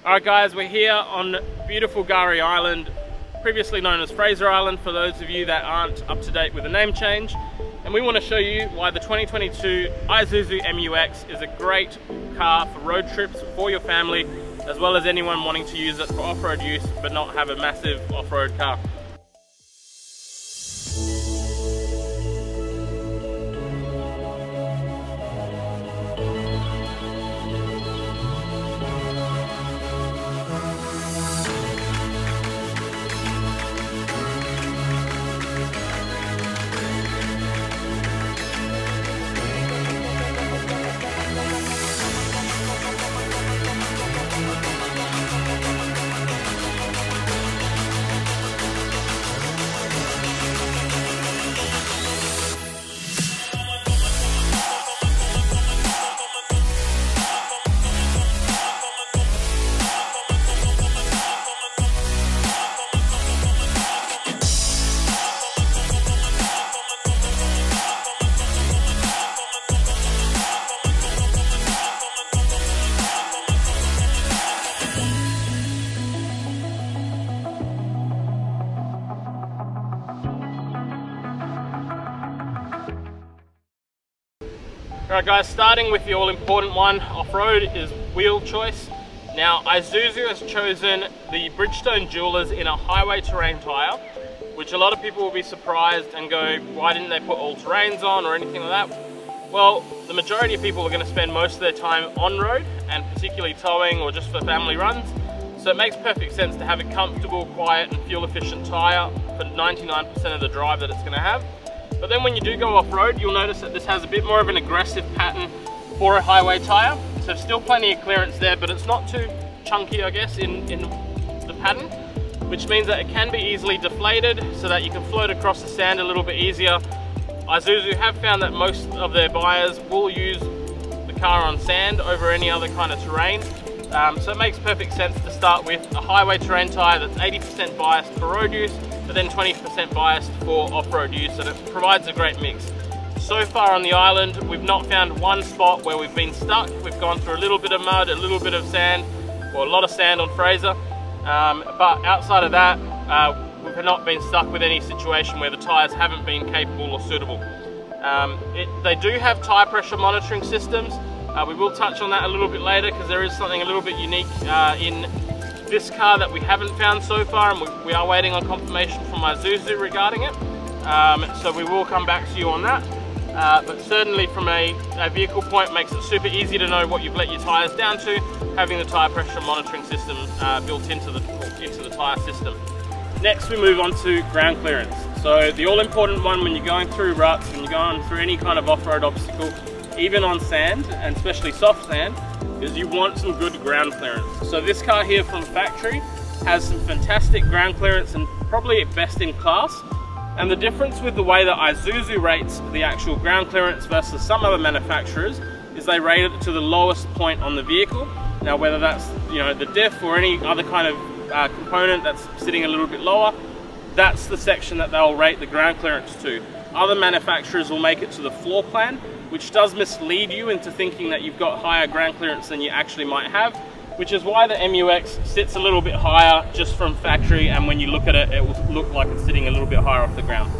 Alright guys, we're here on beautiful Gari Island, previously known as Fraser Island for those of you that aren't up to date with the name change. And we want to show you why the 2022 Isuzu MU-X is a great car for road trips for your family, as well as anyone wanting to use it for off-road use but not have a massive off-road car. Alright guys, starting with the all-important one, off-road, is wheel choice. Now Isuzu has chosen the Bridgestone Jewelers in a highway terrain tyre, which a lot of people will be surprised and go, why didn't they put all-terrains on or anything like that? Well, the majority of people are going to spend most of their time on-road, and particularly towing or just for family runs. So it makes perfect sense to have a comfortable, quiet and fuel-efficient tyre for 99% of the drive that it's going to have. But then when you do go off-road, you'll notice that this has a bit more of an aggressive pattern for a highway tyre. So still plenty of clearance there, but it's not too chunky, I guess, in the pattern, which means that it can be easily deflated so that you can float across the sand a little bit easier. Isuzu have found that most of their buyers will use the car on sand over any other kind of terrain. So it makes perfect sense to start with a highway terrain tyre that's 80% biased for road use, but then 20% biased for off-road use, and it provides a great mix. So far on the island, we've not found one spot where we've been stuck. We've gone through a little bit of mud, a little bit of sand, or a lot of sand on Fraser, but outside of that, we've not been stuck with any situation where the tyres haven't been capable or suitable. They do have tyre pressure monitoring systems. We will touch on that a little bit later because there is something a little bit unique in this car that we haven't found so far, and we are waiting on confirmation from Isuzu regarding it. So we will come back to you on that. But certainly from a vehicle point, makes it super easy to know what you've let your tyres down to, having the tyre pressure monitoring system built into the tyre system. Next we move on to ground clearance. So the all-important one when you're going through ruts, when you're going through any kind of off-road obstacle, even on sand, and especially soft sand, is you want some good ground clearance. So this car here from factory has some fantastic ground clearance and probably best in class. And the difference with the way that Isuzu rates the actual ground clearance versus some other manufacturers is they rate it to the lowest point on the vehicle. Now whether that's the diff or any other kind of component that's sitting a little bit lower, that's the section that they'll rate the ground clearance to. Other manufacturers will make it to the floor plan, which does mislead you into thinking that you've got higher ground clearance than you actually might have, which is why the MU-X sits a little bit higher just from factory, and when you look at it, it will look like it's sitting a little bit higher off the ground.